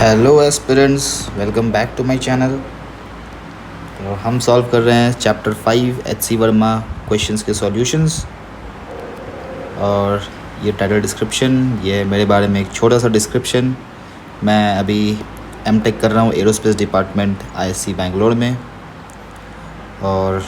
Hello aspirants, welcome back to my channel. तो हम solve कर रहे हैं चैप्टर 5 एच.सी. वर्मा क्वेश्चंस के सॉल्यूशंस। और ये टाइटल डिस्क्रिप्शन, ये मेरे बारे में एक छोटा सा डिस्क्रिप्शन। मैं अभी एमटेक कर रहा हूँ एरोस्पेस डिपार्टमेंट आईएससी बेंगलोर में। और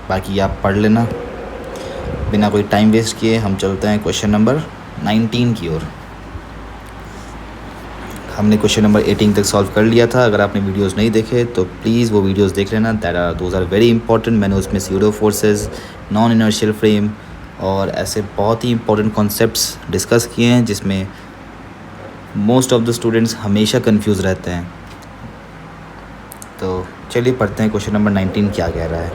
बाकी आप पढ़ लेना। बिना कोई टाइम वेस्ट किए हम चलते हैं क्वेश्चन नंबर 19 की ओर। हमने क्वेश्चन नंबर 18 तक सॉल्व कर लिया था। अगर आपने वीडियोस नहीं देखे तो प्लीज़ वो वीडियोस देख लेना। Those are very important. मैंने उसमें pseudo forces, non inertial frame और ऐसे बहुत ही इंपॉर्टेंट कॉन्सेप्ट्स डिस्कस किए हैं जिसमें मोस्ट ऑफ द स्टूडेंट्स हमेशा कंफ्यूज रहते हैं। तो चलिए पढ़ते हैं क्वेश्चन नंबर 19 क्या कह रहा है।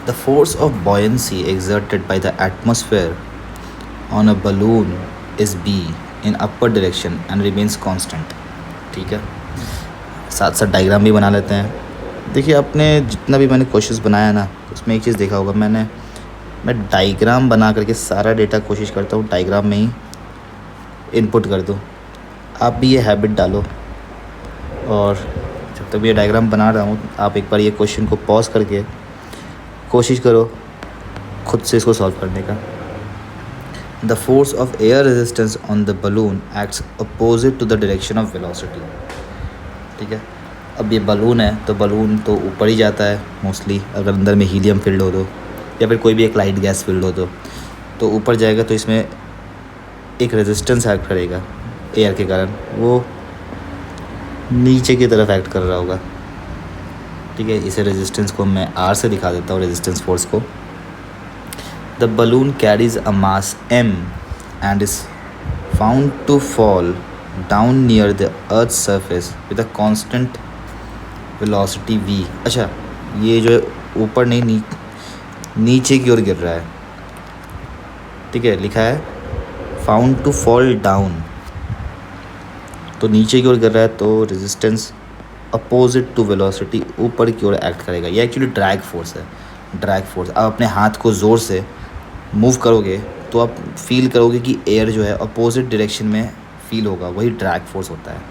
The force of buoyancy exerted by the atmosphere on a balloon is be in upper direction and remains constant. ठीक है, साथ साथ डायग्राम भी बना लेते हैं। देखिए, आपने जितना भी मैंने क्वेश्चंस बनाया ना, उसमें एक चीज़ देखा होगा, मैं डायग्राम बना करके सारा डेटा कोशिश करता हूँ डायग्राम में ही इनपुट कर दूँ। आप भी ये हैबिट डालो। और जब तक ये डायग्राम बना रहा हूँ, आप एक बार ये क्वेश्चन को पॉज करके कोशिश करो खुद से इसको सॉल्व करने का। The force of air resistance on the balloon acts opposite to the direction of velocity। ठीक है, अब ये बलून है तो बलून तो ऊपर ही जाता है मोस्टली, अगर अंदर में हीलियम फिल्ड हो तो, या फिर कोई भी एक लाइट गैस फिल्ड हो तो ऊपर जाएगा। तो इसमें एक रेजिस्टेंस एक्ट करेगा एयर के कारण, वो नीचे की तरफ एक्ट कर रहा होगा। ठीक है, इसे रेजिस्टेंस को मैं आर से दिखा देता हूँ, रेजिस्टेंस फोर्स को। The balloon carries a mass m and is found to fall down near the Earth's surface with a constant velocity v। अच्छा, ये जो ऊपर नहीं नीचे की ओर गिर रहा है। ठीक है, लिखा है फाउंड टू फॉल डाउन, तो नीचे की ओर गिर रहा है, तो रेजिस्टेंस अपोजिट टू वेलोसिटी ऊपर की ओर एक्ट करेगा। ये एक्चुअली ड्रैग फोर्स है। ड्रैग फोर्स, आप अपने हाथ को ज़ोर से मूव करोगे तो आप फील करोगे कि एयर जो है अपोजिट डायरेक्शन में फील होगा, वही ड्रैग फोर्स होता है।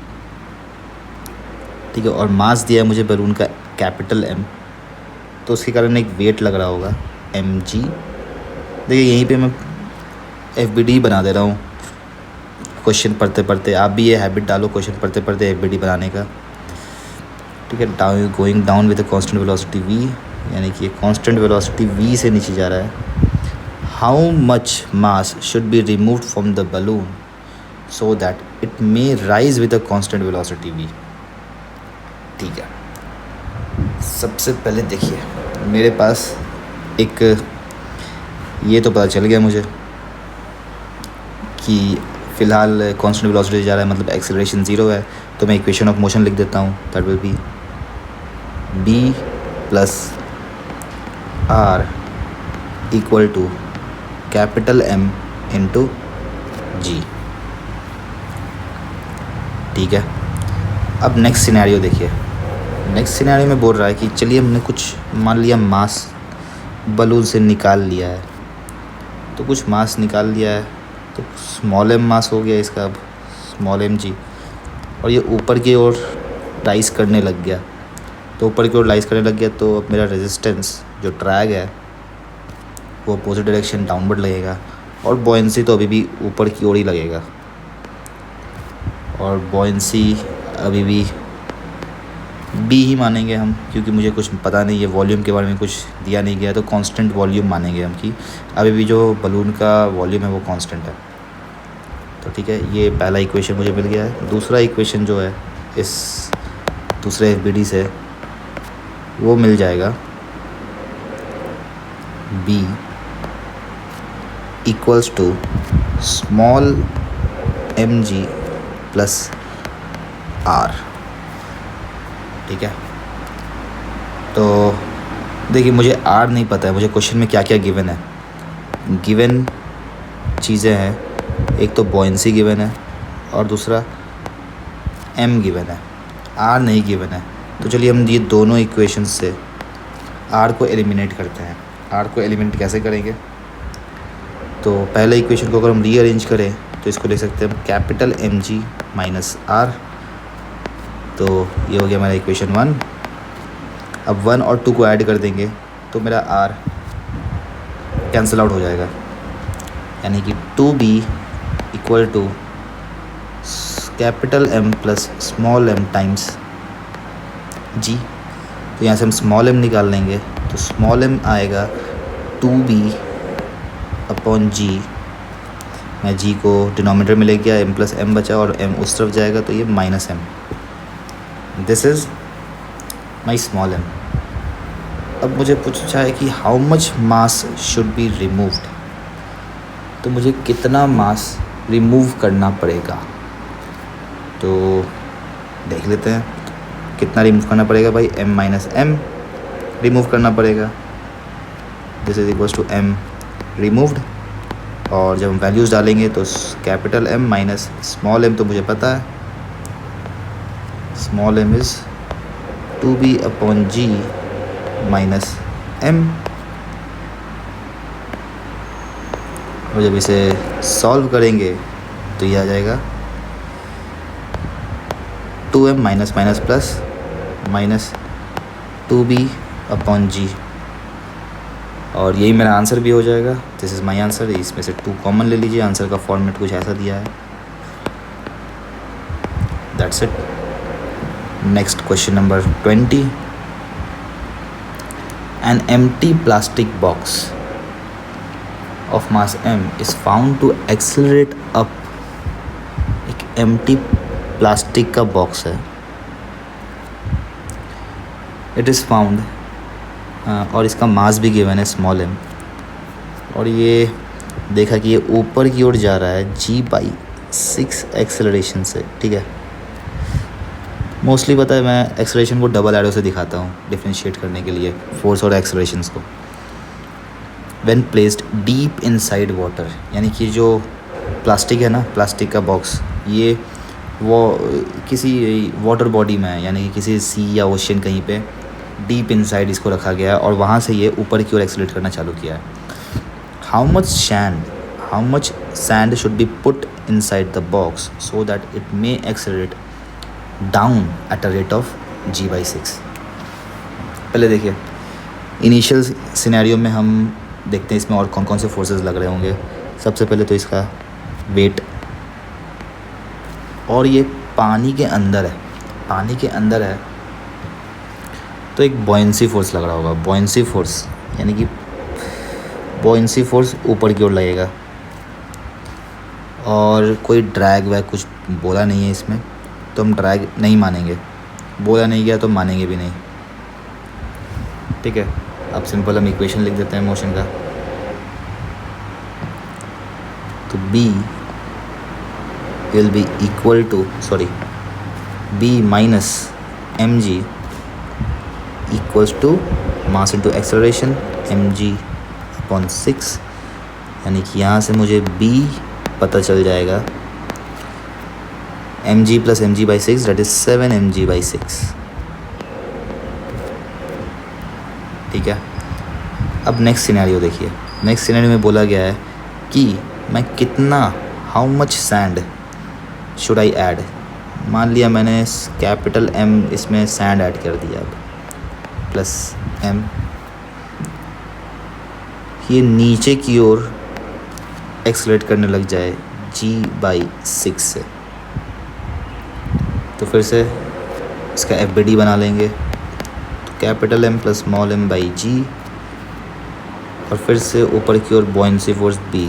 ठीक है, और मास दिया है मुझे बलून का कैपिटल M, तो उसके कारण एक वेट लग रहा होगा mg। देखिए, यहीं पे मैं FBD बना दे रहा हूँ क्वेश्चन पढ़ते पढ़ते। आप भी ये हैबिट डालो क्वेश्चन पढ़ते पढ़ते FBD बनाने का। ठीक है, down going down with a constant velocity v, यानी कि कांस्टेंट वेलोसिटी v से नीचे जा रहा है। How much mass should be removed from the balloon so that it may rise with a constant velocity v। ठीक है, सबसे पहले देखिए मेरे पास एक, ये तो पता चल गया मुझे कि फ़िलहाल कांस्टेंट वेलोसिटी जा रहा है, मतलब एक्सेलरेशन 0 है। तो मैं इक्वेशन ऑफ मोशन लिख देता हूँ। That will be b plus r equal to capital M into g. ठीक है, अब नेक्स्ट सिनेरियो देखिए। नेक्स्ट सिनेरियो में बोल रहा है कि चलिए हमने कुछ मान लिया मास बलून से निकाल लिया है, तो कुछ मास निकाल लिया है, तो स्मॉल m मास हो गया इसका, अब स्मॉल mg, और ये ऊपर की ओर राइज करने लग गया। तो ऊपर की ओर राइज करने लग गया, तो अब मेरा रेजिस्टेंस जो ड्रैग है वो अपोजिट डायरेक्शन डाउनवर्ड लगेगा, और बॉयंसी तो अभी भी ऊपर की ओर ही लगेगा। और बॉयंसी अभी भी बी ही मानेंगे हम, क्योंकि मुझे कुछ पता नहीं है, वॉल्यूम के बारे में कुछ दिया नहीं गया, तो कांस्टेंट वॉल्यूम मानेंगे हम कि अभी भी जो बलून का वॉल्यूम है वो कांस्टेंट है। तो ठीक है, ये पहला इक्वेशन मुझे मिल गया है। दूसरा इक्वेशन जो है इस दूसरे FBD से वो मिल जाएगा b equals to small mg plus r। ठीक है, तो देखिए मुझे r नहीं पता है, मुझे क्वेश्चन में क्या क्या गिवन है। गिवन चीज़ें हैं, एक तो बॉयंसी गिवन है और दूसरा m गिवन है, r नहीं गिवन है। तो चलिए हम ये दोनों इक्वेशंस से r को एलिमिनेट करते हैं। r को एलिमिनेट कैसे करेंगे, तो पहले इक्वेशन को अगर हम रीअरेंज करें तो इसको लिख सकते हैं capital M G minus R. तो ये हो गया मेरा इक्वेशन 1। अब 1 और 2 को ऐड कर देंगे तो मेरा आर कैंसिल आउट हो जाएगा, यानी कि 2b equal to capital M plus small m times g। तो यहाँ से हम स्मॉल m निकाल लेंगे, तो स्मॉल m आएगा 2b अपॉन g। मैं g को डिनोमिनेटर में ले गया, m प्लस m बचा और m उस तरफ जाएगा तो ये minus m। This is my small m। अब मुझे पूछा है कि how much mass should be removed, तो मुझे कितना मास रिमूव करना पड़ेगा, तो देख लेते हैं कितना रिमूव करना पड़ेगा भाई। m माइनस m रिमूव करना पड़ेगा, this is equals to m removed. और जब हम वैल्यूज़ डालेंगे तो capital M minus small m तो मुझे पता है, small m is 2b upon g minus m। और जब इसे सॉल्व करेंगे तो ये आ जाएगा 2m minus minus plus minus 2b upon g, और यही मेरा आंसर भी हो जाएगा। This is my answer. इसमें से 2 कॉमन ले लीजिए, आंसर का फॉर्मेट कुछ ऐसा दिया है। That's it. Next question number 20। An empty plastic box of mass m is found to accelerate up। एक एम्प्टी प्लास्टिक का बॉक्स है, इट इज़ फाउंड, और इसका मास भी गिवन है स्मॉल m, और ये देखा कि ये ऊपर की ओर जा रहा है g/6 एक्सेलरेशन से। ठीक है, मोस्टली पता है मैं एक्सेलरेशन को डबल एरो से दिखाता हूँ डिफ्रेंशिएट करने के लिए फोर्स और एक्सेलरेशंस को। When placed deep inside water, यानी कि जो प्लास्टिक है ना, प्लास्टिक का बॉक्स, ये वो किसी वाटर बॉडी में है, यानी कि किसी सी या ओशियन कहीं पे डीप इनसाइड इसको रखा गया है और वहाँ से ये ऊपर की ओर एक्सेलरेट करना चालू किया है। How much sand should be put inside the box so that it may accelerate down at a rate of g/6। पहले देखिए, इनिशियल सिनेरियो में हम देखते हैं इसमें और कौन कौन से फोर्सेस लग रहे होंगे। सबसे पहले तो इसका वेट, और ये पानी के अंदर है, तो एक बॉयंसी फोर्स लग रहा होगा। बॉयंसी फोर्स यानी कि बॉयंसी फोर्स ऊपर की ओर लगेगा, और कोई ड्रैग वैग कुछ बोला नहीं है इसमें, तो हम ड्रैग नहीं मानेंगे, बोला नहीं गया तो मानेंगे भी नहीं। ठीक है, अब सिंपल हम इक्वेशन लिख देते हैं मोशन का। तो B will be equal to B minus mg equals to mass into acceleration mg upon 6, यानी कि यहाँ से मुझे B पता चल जाएगा mg plus mg/6 that is 7 mg/6। ठीक है, अब नेक्स्ट सिनेरियो देखिए। नेक्स्ट सिनेरियो में बोला गया है कि मैं कितना, how much sand should I add. मान लिया मैंने कैपिटल M इसमें सैंड ऐड कर दिया, अब प्लस m, ये नीचे की ओर एक्सेलरेट करने लग जाए g/6 से, तो फिर से इसका FBD बना लेंगे। तो capital M plus small m/g, और फिर से ऊपर की ओर बॉयंसी फोर्स B।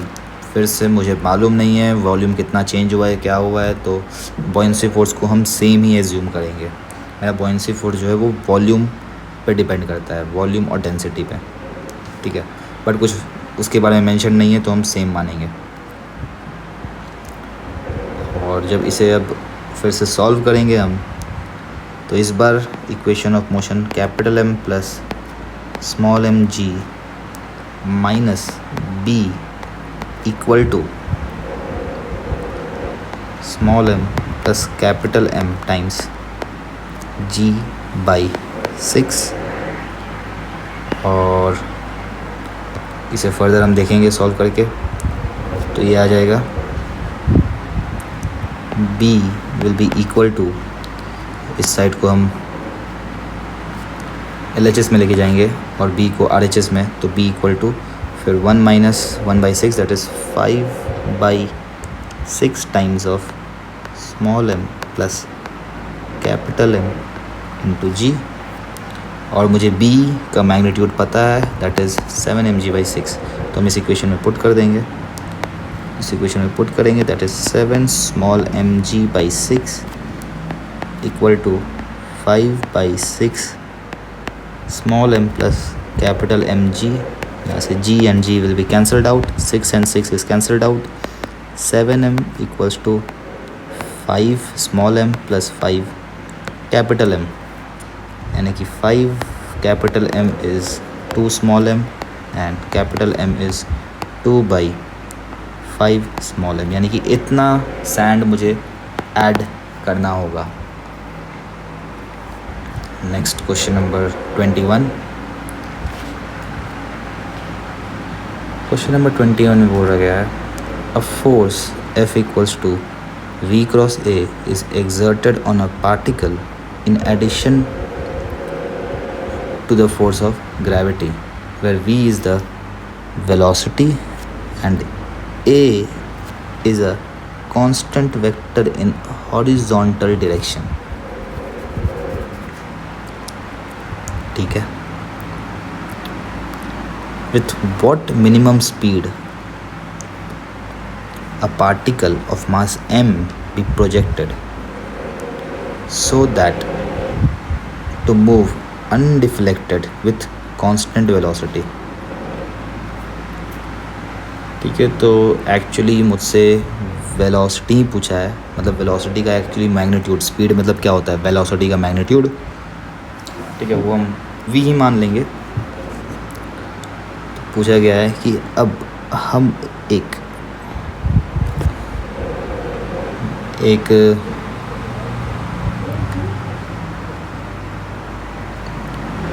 फिर से मुझे मालूम नहीं है वॉल्यूम कितना चेंज हुआ है, क्या हुआ है, तो बॉयंसी फोर्स को हम सेम ही एज्यूम करेंगे। मेरा बॉयंसी फोर्स जो है वो वॉल्यूम पे डिपेंड करता है, वॉल्यूम और डेंसिटी पे। ठीक है, बट कुछ उसके बारे में मेंशन नहीं है तो हम सेम मानेंगे। और जब इसे अब फिर से सॉल्व करेंगे हम, तो इस बार equation of motion capital M plus small mg minus B equal to small m plus capital M times g/6, और इसे फर्दर हम देखेंगे सॉल्व करके, तो ये आ जाएगा B will be equal to, इस साइड को हम LHS में लेके जाएंगे और B को RHS में, तो B इक्वल टू फिर 1 minus 1/6 that is 5/6 times of small m plus capital M into G, और मुझे B का मैग्नीट्यूड पता है दैट इज़ 7mg/6, तो हम इस इक्वेशन में पुट कर देंगे, इस इक्वेशन में पुट करेंगे that is 7 small mg/6 equal to 5/6 small m plus capital mg, यहाँ से g and g will be cancelled out, 6 and 6 is cancelled out, 7m equals to 5 small m plus 5 capital M, यानी कि 5 capital M is 2 small m and capital M is 2/5 small m, यानी कि इतना sand मुझे add करना होगा। Next question number 21। Question number 21 में बोला गया है a force F equals to V cross A is exerted on a particle in addition to the force of gravity, where V is the velocity and A is a constant vector in horizontal direction। ठीक है, with what minimum speed a particle of mass m be projected so that to move undeflected with constant velocity। ठीक है, तो actually मुझसे velocity पूछा है, मतलब velocity का एक्चुअली मैग्नीट्यूड, स्पीड मतलब क्या होता है, वेलोसिटी का मैग्नीट्यूड। ठीक है, वो हम v ही मान लेंगे। तो पूछा गया है कि अब हम एक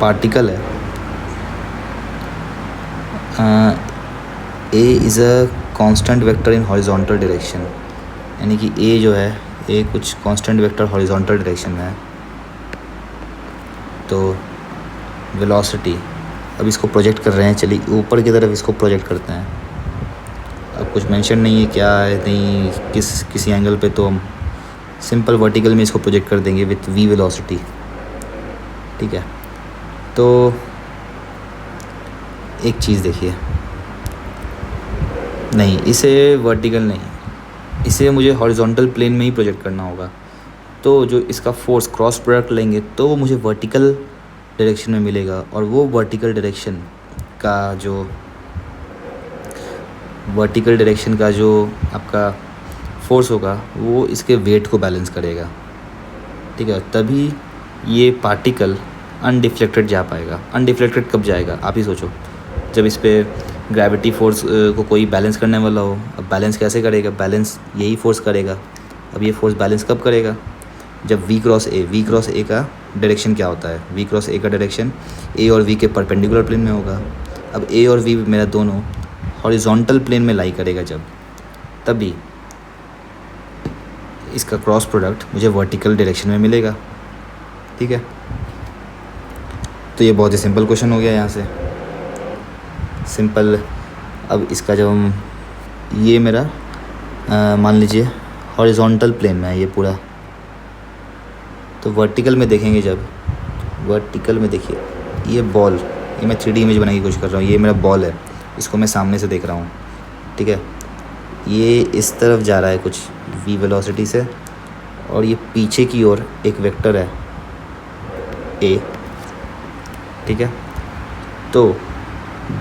पार्टिकल है, A is a constant vector in horizontal direction, यानी कि A जो है, A कुछ कांस्टेंट वेक्टर हॉरिजॉन्टल डायरेक्शन में है। तो वेलोसिटी, अब इसको प्रोजेक्ट कर रहे हैं, चलिए ऊपर की तरफ इसको प्रोजेक्ट करते हैं। अब कुछ मेंशन नहीं है क्या है, नहीं किसी एंगल पे, तो हम सिंपल वर्टिकल में इसको प्रोजेक्ट कर देंगे विथ v वेलोसिटी। ठीक है, तो एक चीज़ देखिए, नहीं इसे वर्टिकल नहीं, इसे मुझे हॉरिजॉन्टल प्लेन में ही प्रोजेक्ट करना होगा। तो जो इसका फोर्स क्रॉस प्रोडक्ट लेंगे तो वो मुझे वर्टिकल डायरेक्शन में मिलेगा, और वो वर्टिकल डायरेक्शन का जो आपका फोर्स होगा वो इसके वेट को बैलेंस करेगा। ठीक है, तभी ये पार्टिकल अनडिफ्लेक्टेड जा पाएगा। अनडिफ्लेक्टेड कब जाएगा आप ही सोचो, जब इस पर ग्रेविटी फोर्स को कोई बैलेंस करने वाला हो। अब बैलेंस कैसे करेगा, बैलेंस यही फोर्स करेगा। अब ये फोर्स बैलेंस कब करेगा, जब v क्रॉस ए का डायरेक्शन क्या होता है, v क्रॉस ए का डायरेक्शन a और v के परपेंडिकुलर प्लेन में होगा। अब a और v मेरा दोनों हॉरिजॉन्टल प्लेन में लाई करेगा जब, तभी इसका क्रॉस प्रोडक्ट मुझे वर्टिकल डायरेक्शन में मिलेगा। ठीक है, तो ये बहुत ही सिंपल क्वेश्चन हो गया यहाँ से, सिंपल। अब इसका जब हम, ये मेरा मान लीजिए हॉरिजॉन्टल प्लेन में है ये पूरा, तो वर्टिकल में देखेंगे, जब वर्टिकल में देखिए ये बॉल, ये मैं 3D इमेज बनाने की कोशिश कर रहा हूँ, ये मेरा बॉल है, इसको मैं सामने से देख रहा हूँ। ठीक है, ये इस तरफ जा रहा है कुछ v वेलोसिटी से, और ये पीछे की ओर एक वेक्टर है a। ठीक है, तो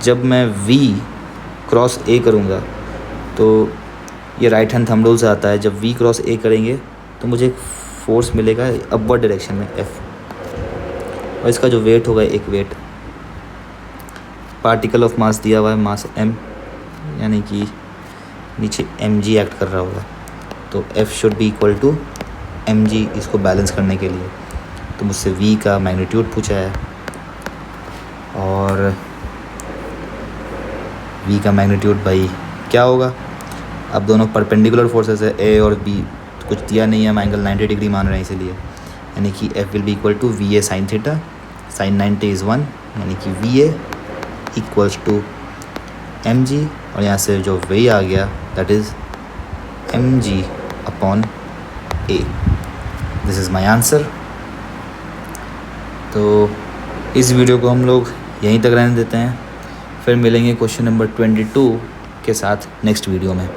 जब मैं v क्रॉस a करूँगा तो ये राइट हैंड थंब रूल से आता है, जब v क्रॉस a करेंगे तो मुझे एक फोर्स मिलेगा अपवर्ड डायरेक्शन में F, और इसका जो वेट होगा, एक वेट पार्टिकल ऑफ मास दिया हुआ है, मास m, यानी कि नीचे mg एक्ट कर रहा होगा, तो F should be equal to mg, इसको बैलेंस करने के लिए। तो मुझसे v का मैग्नीट्यूड पूछा है, और v का मैग्नीट्यूड भाई क्या होगा, अब दोनों परपेंडिकुलर फोर्सेस है a और b, कुछ दिया नहीं है, हम एंगल 90 डिग्री मान रहे हैं इसीलिए, यानी कि F will be equal to V A sine theta, sine 90 is 1, यानी कि V A equals to M G, और यहाँ से जो वे आ गया that is M G upon A. This is my answer. तो इस वीडियो को हम लोग यहीं तक रहने देते हैं, फिर मिलेंगे क्वेश्चन नंबर 22 के साथ नेक्स्ट वीडियो में।